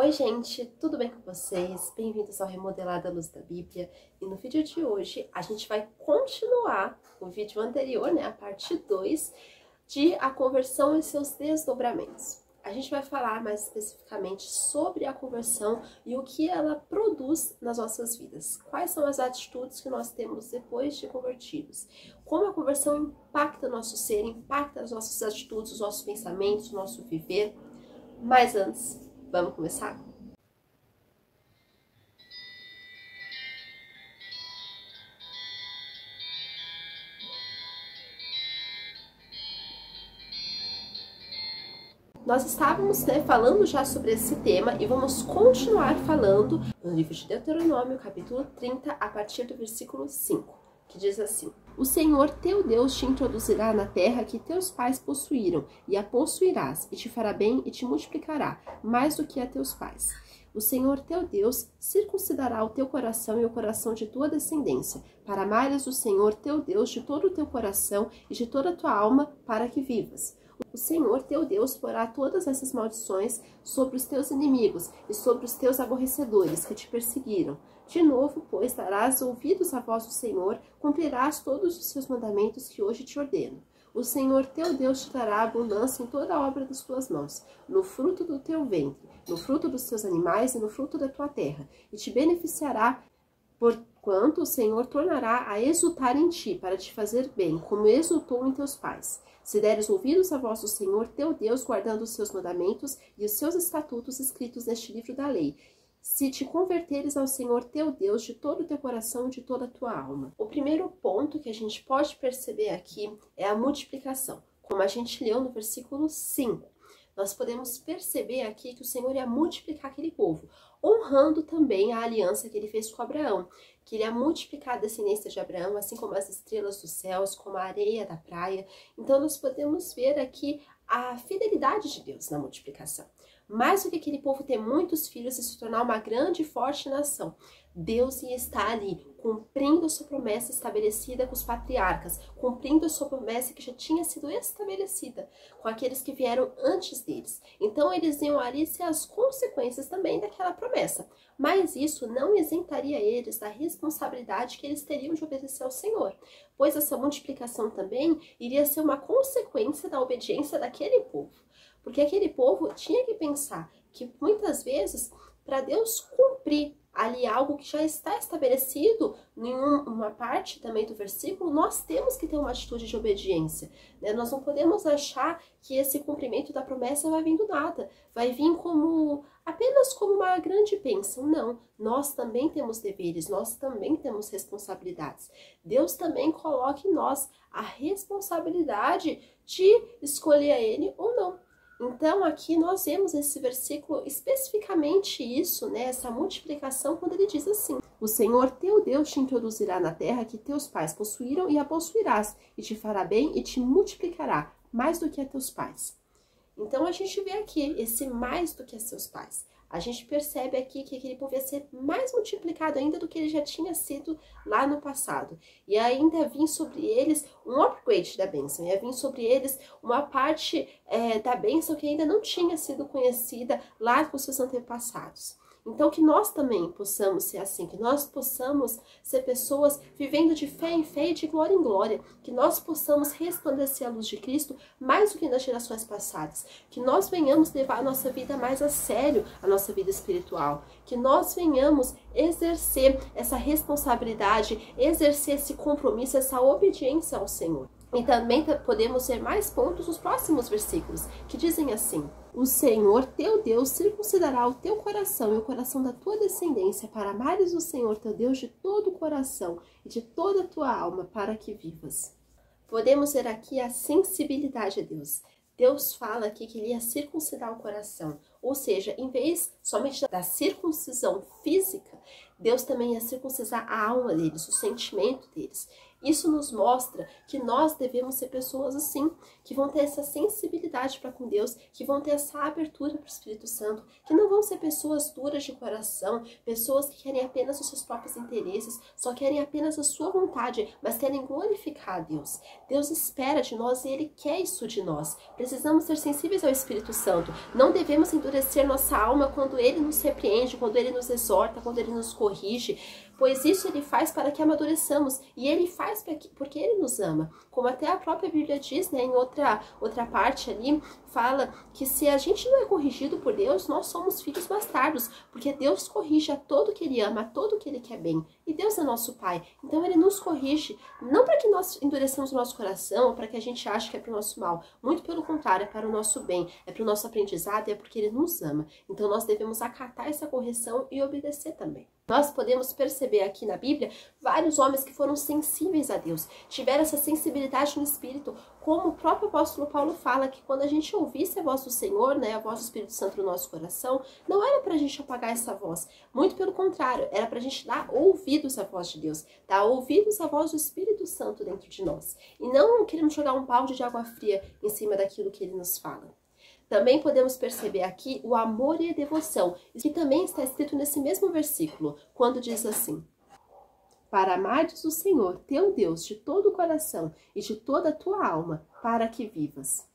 Oi gente, tudo bem com vocês? Bem-vindos ao Remodelado à Luz da Bíblia. E no vídeo de hoje a gente vai continuar o vídeo anterior, a parte 2 de A Conversão e seus desdobramentos. A gente vai falar mais especificamente sobre a conversão e o que ela produz nas nossas vidas. Quais são as atitudes que nós temos depois de convertidos. Como a conversão impacta o nosso ser, impacta as nossas atitudes, os nossos pensamentos, o nosso viver. Mas antes, vamos começar? Nós estávamos falando já sobre esse tema e vamos continuar falando no livro de Deuteronômio, capítulo 30, a partir do versículo 5, que diz assim: O Senhor teu Deus te introduzirá na terra que teus pais possuíram, e a possuirás, e te fará bem e te multiplicará, mais do que a teus pais. O Senhor teu Deus circuncidará o teu coração e o coração de tua descendência, para amares o Senhor teu Deus de todo o teu coração e de toda a tua alma, para que vivas. O Senhor teu Deus porá todas essas maldições sobre os teus inimigos e sobre os teus aborrecedores que te perseguiram. De novo, pois, darás ouvidos à voz do Senhor, cumprirás todos os seus mandamentos que hoje te ordeno. O Senhor teu Deus te dará abundância em toda a obra das tuas mãos, no fruto do teu ventre, no fruto dos teus animais e no fruto da tua terra, e te beneficiará, porquanto o Senhor tornará a exultar em ti, para te fazer bem, como exultou em teus pais. Se deres ouvidos à voz do Senhor teu Deus, guardando os seus mandamentos e os seus estatutos escritos neste livro da lei, se te converteres ao Senhor teu Deus de todo o teu coração e de toda a tua alma. O primeiro ponto que a gente pode perceber aqui é a multiplicação. Como a gente leu no versículo 5, nós podemos perceber aqui que o Senhor ia multiplicar aquele povo, honrando também a aliança que ele fez com Abraão, que ele ia multiplicar a descendência de Abraão, assim como as estrelas dos céus, como a areia da praia. Então nós podemos ver aqui a fidelidade de Deus na multiplicação. Mais do que aquele povo ter muitos filhos e se tornar uma grande e forte nação, Deus ia estar ali, cumprindo a sua promessa estabelecida com os patriarcas, cumprindo a sua promessa que já tinha sido estabelecida com aqueles que vieram antes deles. Então eles iam ali ser as consequências também daquela promessa. Mas isso não isentaria eles da responsabilidade que eles teriam de obedecer ao Senhor, pois essa multiplicação também iria ser uma consequência da obediência daquele povo. Porque aquele povo tinha que pensar que muitas vezes, para Deus cumprir ali algo que já está estabelecido em uma parte também do versículo, nós temos que ter uma atitude de obediência. Nós não podemos achar que esse cumprimento da promessa vai vir do nada, vai vir apenas como uma grande bênção. Não, nós também temos deveres, nós também temos responsabilidades. Deus também coloca em nós a responsabilidade de escolher a Ele ou não. Então, aqui nós vemos esse versículo, especificamente isso, essa multiplicação, quando ele diz assim: O Senhor teu Deus te introduzirá na terra que teus pais possuíram e a possuirás, e te fará bem e te multiplicará, mais do que a teus pais. Então, a gente vê aqui esse mais do que a seus pais. A gente percebe aqui que aquele povo ia ser mais multiplicado ainda do que ele já tinha sido lá no passado. E ainda vir sobre eles um upgrade da bênção, ia vir sobre eles uma parte da bênção que ainda não tinha sido conhecida lá com seus antepassados. Então, que nós também possamos ser assim, que nós possamos ser pessoas vivendo de fé em fé e de glória em glória, que nós possamos resplandecer a luz de Cristo mais do que nas gerações passadas, que nós venhamos levar a nossa vida mais a sério, a nossa vida espiritual, que nós venhamos exercer essa responsabilidade, exercer esse compromisso, essa obediência ao Senhor. E também podemos ver mais pontos nos próximos versículos, que dizem assim: O Senhor teu Deus circuncidará o teu coração e o coração da tua descendência, para amares o Senhor teu Deus de todo o coração e de toda a tua alma, para que vivas. Podemos ver aqui a sensibilidade a Deus. Deus fala aqui que ele ia circuncidar o coração, ou seja, em vez somente da circuncisão física, Deus também ia circuncidar a alma deles, o sentimento deles. Isso nos mostra que nós devemos ser pessoas assim, que vão ter essa sensibilidade para com Deus, que vão ter essa abertura para o Espírito Santo, que não vão ser pessoas duras de coração, pessoas que querem apenas os seus próprios interesses, só querem apenas a sua vontade, mas querem glorificar a Deus. Deus espera de nós e Ele quer isso de nós. Precisamos ser sensíveis ao Espírito Santo. Não devemos endurecer nossa alma quando Ele nos repreende, quando Ele nos exorta, quando Ele nos corrige, pois isso Ele faz para que amadureçamos, e Ele faz porque Ele nos ama. Como até a própria Bíblia diz, né, em outra parte ali, fala que se a gente não é corrigido por Deus, nós somos filhos bastardos, porque Deus corrige a todo que Ele ama, a todo que Ele quer bem. E Deus é nosso Pai, então Ele nos corrige, não para que nós endureçamos o nosso coração, ou para que a gente ache que é para o nosso mal. Muito pelo contrário, é para o nosso bem, é para o nosso aprendizado e é porque Ele nos ama. Então nós devemos acatar essa correção e obedecer também. Nós podemos perceber aqui na Bíblia vários homens que foram sensíveis a Deus, tiveram essa sensibilidade no Espírito, como o próprio apóstolo Paulo fala, que quando a gente ouvisse a voz do Senhor, né, a voz do Espírito Santo no nosso coração, não era para a gente apagar essa voz, muito pelo contrário, era para a gente dar ouvidos à voz de Deus, dar ouvidos à voz do Espírito Santo dentro de nós, e não queremos jogar um balde de água fria em cima daquilo que Ele nos fala. Também podemos perceber aqui o amor e a devoção, que também está escrito nesse mesmo versículo, quando diz assim: para amares o Senhor, teu Deus, de todo o coração e de toda a tua alma, para que vivas.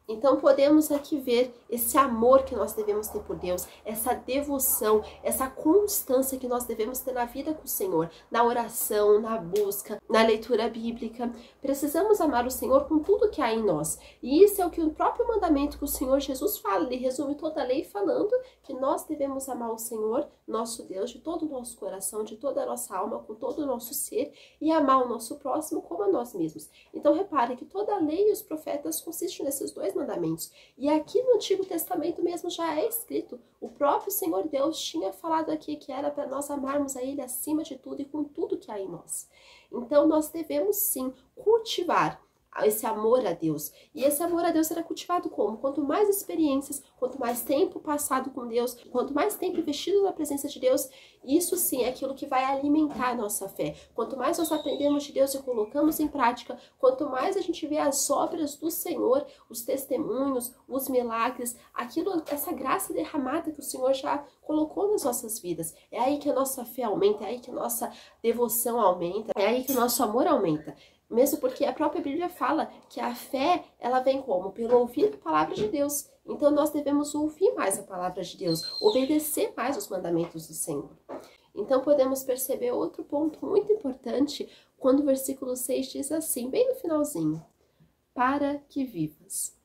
Então podemos aqui ver esse amor que nós devemos ter por Deus, essa devoção, essa constância que nós devemos ter na vida com o Senhor, na oração, na busca, na leitura bíblica. Precisamos amar o Senhor com tudo que há em nós. E isso é o que o próprio mandamento que o Senhor Jesus fala. Ele resume toda a lei falando que nós devemos amar o Senhor, nosso Deus, de todo o nosso coração, de toda a nossa alma, com todo o nosso ser, e amar o nosso próximo como a nós mesmos. Então repare que toda a lei e os profetas consistem nesses dois mandamentos. E aqui no Antigo Testamento mesmo já é escrito, o próprio Senhor Deus tinha falado aqui que era para nós amarmos a Ele acima de tudo e com tudo que há em nós. Então nós devemos sim cultivar esse amor a Deus. E esse amor a Deus será cultivado como? Quanto mais experiências, quanto mais tempo passado com Deus, quanto mais tempo investido na presença de Deus, isso sim é aquilo que vai alimentar a nossa fé. Quanto mais nós aprendemos de Deus e colocamos em prática, quanto mais a gente vê as obras do Senhor, os testemunhos, os milagres, aquilo, essa graça derramada que o Senhor já colocou nas nossas vidas. É aí que a nossa fé aumenta, é aí que a nossa devoção aumenta, é aí que o nosso amor aumenta. Mesmo porque a própria Bíblia fala que a fé, ela vem como? Pelo ouvir a palavra de Deus. Então nós devemos ouvir mais a palavra de Deus, obedecer mais os mandamentos do Senhor. Então podemos perceber outro ponto muito importante quando o versículo 6 diz assim, bem no finalzinho: para que vivas.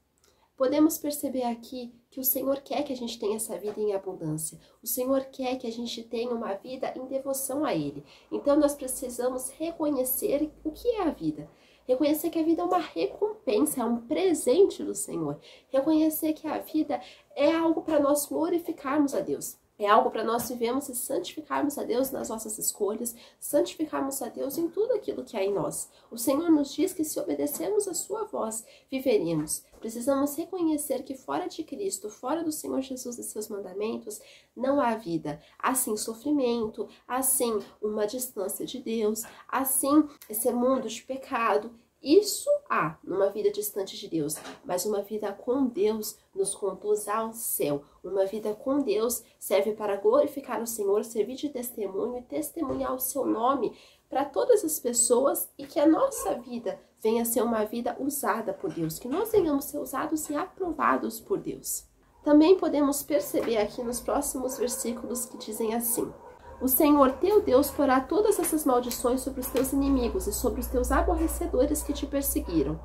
Podemos perceber aqui que o Senhor quer que a gente tenha essa vida em abundância. O Senhor quer que a gente tenha uma vida em devoção a Ele. Então nós precisamos reconhecer o que é a vida. Reconhecer que a vida é uma recompensa, é um presente do Senhor. Reconhecer que a vida é algo para nós glorificarmos a Deus. É algo para nós vivermos e santificarmos a Deus nas nossas escolhas, santificarmos a Deus em tudo aquilo que há em nós. O Senhor nos diz que se obedecermos a sua voz, viveremos. Precisamos reconhecer que fora de Cristo, fora do Senhor Jesus e seus mandamentos, não há vida. Há sim sofrimento, há sim uma distância de Deus, há sim esse mundo de pecado. Isso há numa vida distante de Deus, mas uma vida com Deus nos conduz ao céu. Uma vida com Deus serve para glorificar o Senhor, servir de testemunho e testemunhar o seu nome para todas as pessoas, e que a nossa vida venha a ser uma vida usada por Deus, que nós venhamos ser usados e aprovados por Deus. Também podemos perceber aqui nos próximos versículos que dizem assim: o Senhor teu Deus porá todas essas maldições sobre os teus inimigos e sobre os teus aborrecedores que te perseguiram.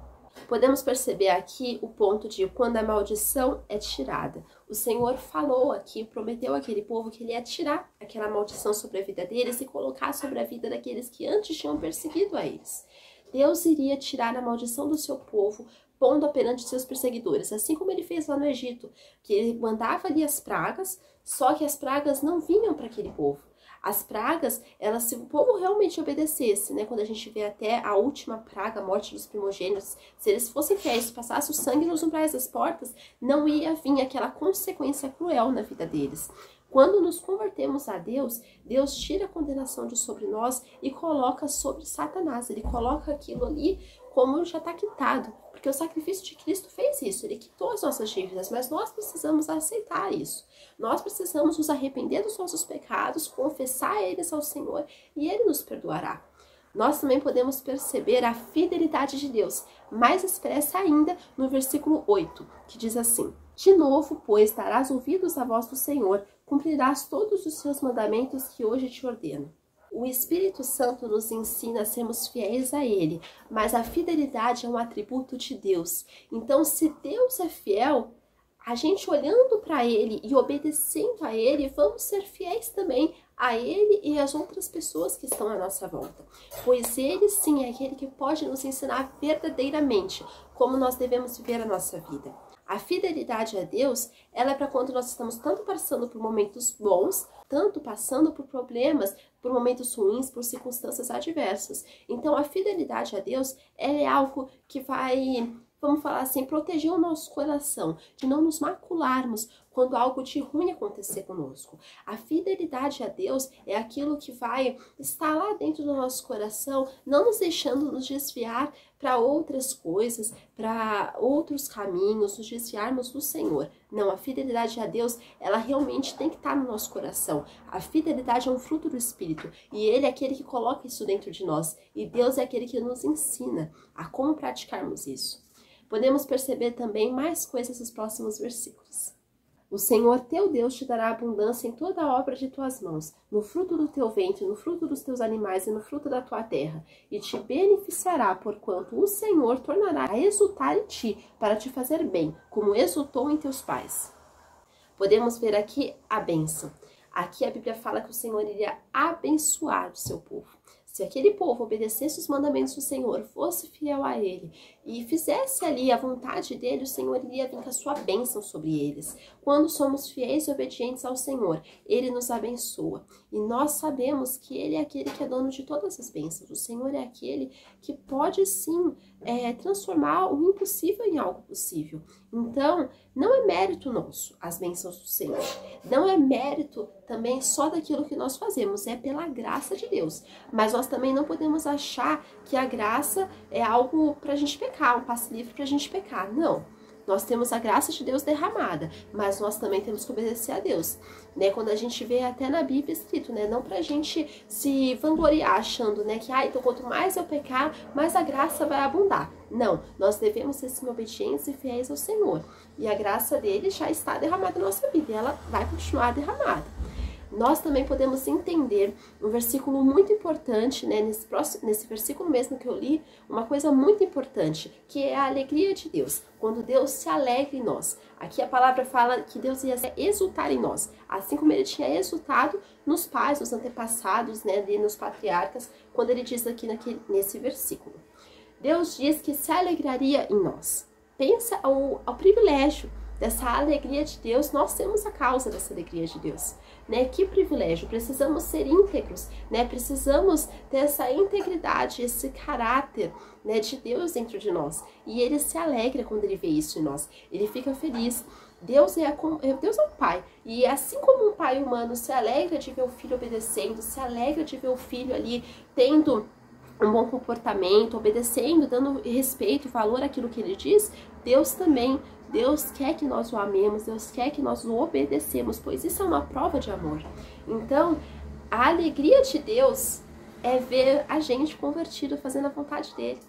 Podemos perceber aqui o ponto de quando a maldição é tirada. O Senhor falou aqui, prometeu àquele povo que Ele ia tirar aquela maldição sobre a vida deles e colocar sobre a vida daqueles que antes tinham perseguido a eles. Deus iria tirar a maldição do seu povo, pondo-a perante seus perseguidores, assim como Ele fez lá no Egito, que Ele mandava ali as pragas, só que as pragas não vinham para aquele povo. As pragas, elas, se o povo realmente obedecesse, né? Quando a gente vê até a última praga, a morte dos primogênitos, se eles fossem fiéis, se passasse o sangue nos umbrais das portas, não ia vir aquela consequência cruel na vida deles. Quando nos convertemos a Deus, Deus tira a condenação de sobre nós e coloca sobre Satanás. Ele coloca aquilo ali como já está quitado, porque o sacrifício de Cristo fez isso, ele quitou as nossas dívidas, mas nós precisamos aceitar isso. Nós precisamos nos arrepender dos nossos pecados, confessar eles ao Senhor e Ele nos perdoará. Nós também podemos perceber a fidelidade de Deus, mais expressa ainda no versículo 8, que diz assim: de novo, pois, darás ouvidos à voz do Senhor, cumprirás todos os seus mandamentos que hoje te ordeno. O Espírito Santo nos ensina a sermos fiéis a Ele, mas a fidelidade é um atributo de Deus. Então, se Deus é fiel, a gente olhando para Ele e obedecendo a Ele, vamos ser fiéis também a Ele e às outras pessoas que estão à nossa volta. Pois Ele sim é aquele que pode nos ensinar verdadeiramente como nós devemos viver a nossa vida. A fidelidade a Deus, ela é para quando nós estamos tanto passando por momentos bons, tanto passando por problemas, por momentos ruins, por circunstâncias adversas. Então, a fidelidade a Deus, ela é algo que vai, vamos falar assim, proteger o nosso coração, de não nos macularmos quando algo de ruim acontecer conosco. A fidelidade a Deus é aquilo que vai estar lá dentro do nosso coração, não nos deixando nos desviar para outras coisas, para outros caminhos, nos desviarmos do Senhor. Não, a fidelidade a Deus, ela realmente tem que estar no nosso coração. A fidelidade é um fruto do Espírito e Ele é aquele que coloca isso dentro de nós. E Deus é aquele que nos ensina a como praticarmos isso. Podemos perceber também mais coisas nos próximos versículos. O Senhor teu Deus te dará abundância em toda a obra de tuas mãos, no fruto do teu ventre, no fruto dos teus animais e no fruto da tua terra, e te beneficiará, porquanto o Senhor tornará a exultar em ti, para te fazer bem, como exultou em teus pais. Podemos ver aqui a bênção. Aqui a Bíblia fala que o Senhor iria abençoar o seu povo. Se aquele povo obedecesse os mandamentos do Senhor, fosse fiel a Ele e fizesse ali a vontade dele, o Senhor iria vir com a sua bênção sobre eles. Quando somos fiéis e obedientes ao Senhor, Ele nos abençoa. E nós sabemos que Ele é aquele que é dono de todas as bênçãos. O Senhor é aquele que pode sim transformar o impossível em algo possível. Então, não é mérito nosso as bênçãos do Senhor. Não é mérito também só daquilo que nós fazemos, é pela graça de Deus. Mas nós também não podemos achar que a graça é algo para a gente pecar, um passe livre para a gente pecar. Não. Nós temos a graça de Deus derramada, mas nós também temos que obedecer a Deus, né? Quando a gente vê até na Bíblia escrito, né? Não pra gente se vangloriar achando, né? Que, então quanto mais eu pecar, mais a graça vai abundar. Não, nós devemos ser sim obedientes e fiéis ao Senhor. E a graça dele já está derramada na nossa vida e ela vai continuar derramada. Nós também podemos entender um versículo muito importante, né, nesse versículo mesmo que eu li, uma coisa muito importante, que é a alegria de Deus, quando Deus se alegra em nós. Aqui a palavra fala que Deus ia exultar em nós, assim como Ele tinha exultado nos pais, nos antepassados, né, nos patriarcas, quando Ele diz aqui nesse versículo. Deus diz que se alegraria em nós. Pensa ao privilégio dessa alegria de Deus, nós temos a causa dessa alegria de Deus, né? Que privilégio, precisamos ser íntegros, né? Precisamos ter essa integridade, esse caráter, né, de Deus dentro de nós. E Ele se alegra quando Ele vê isso em nós, Ele fica feliz. Deus é um pai, e assim como um pai humano se alegra de ver o filho obedecendo, se alegra de ver o filho ali tendo um bom comportamento, obedecendo, dando respeito, valor àquilo que Ele diz, Deus também, Deus quer que nós o amemos, Deus quer que nós o obedecemos, pois isso é uma prova de amor. Então, a alegria de Deus é ver a gente convertido, fazendo a vontade dele.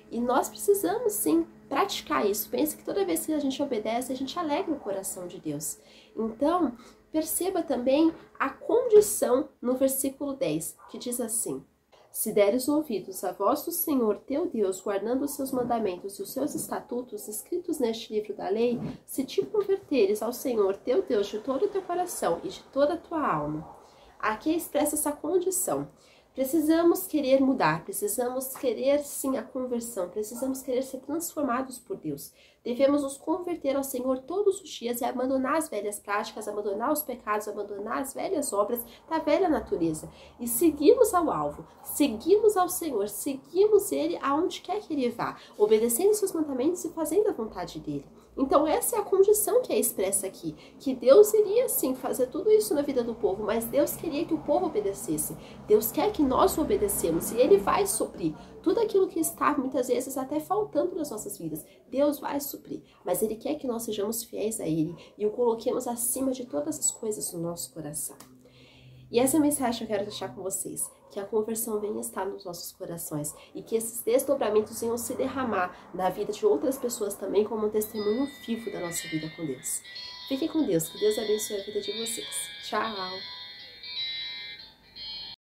E nós precisamos, sim, praticar isso. Pense que toda vez que a gente obedece, a gente alegra o coração de Deus. Então, perceba também a condição no versículo 10, que diz assim: se deres ouvidos à voz do Senhor teu Deus, guardando os seus mandamentos e os seus estatutos escritos neste livro da lei, se te converteres ao Senhor teu Deus de todo o teu coração e de toda a tua alma. Aqui expressa essa condição. Precisamos querer mudar, precisamos querer sim a conversão, precisamos querer ser transformados por Deus. Devemos nos converter ao Senhor todos os dias e abandonar as velhas práticas, abandonar os pecados, abandonar as velhas obras da velha natureza. E seguirmos ao alvo, seguirmos ao Senhor, seguirmos Ele aonde quer que Ele vá, obedecendo seus mandamentos e fazendo a vontade dEle. Então essa é a condição que é expressa aqui, que Deus iria sim fazer tudo isso na vida do povo, mas Deus queria que o povo obedecesse. Deus quer que nós o obedecemos e Ele vai suprir tudo aquilo que está muitas vezes até faltando nas nossas vidas. Deus vai suprir, mas Ele quer que nós sejamos fiéis a Ele e o coloquemos acima de todas as coisas no nosso coração. E essa mensagem eu quero deixar com vocês, que a conversão venha estar nos nossos corações e que esses desdobramentos venham se derramar na vida de outras pessoas também como um testemunho vivo da nossa vida com Deus. Fiquem com Deus, que Deus abençoe a vida de vocês. Tchau!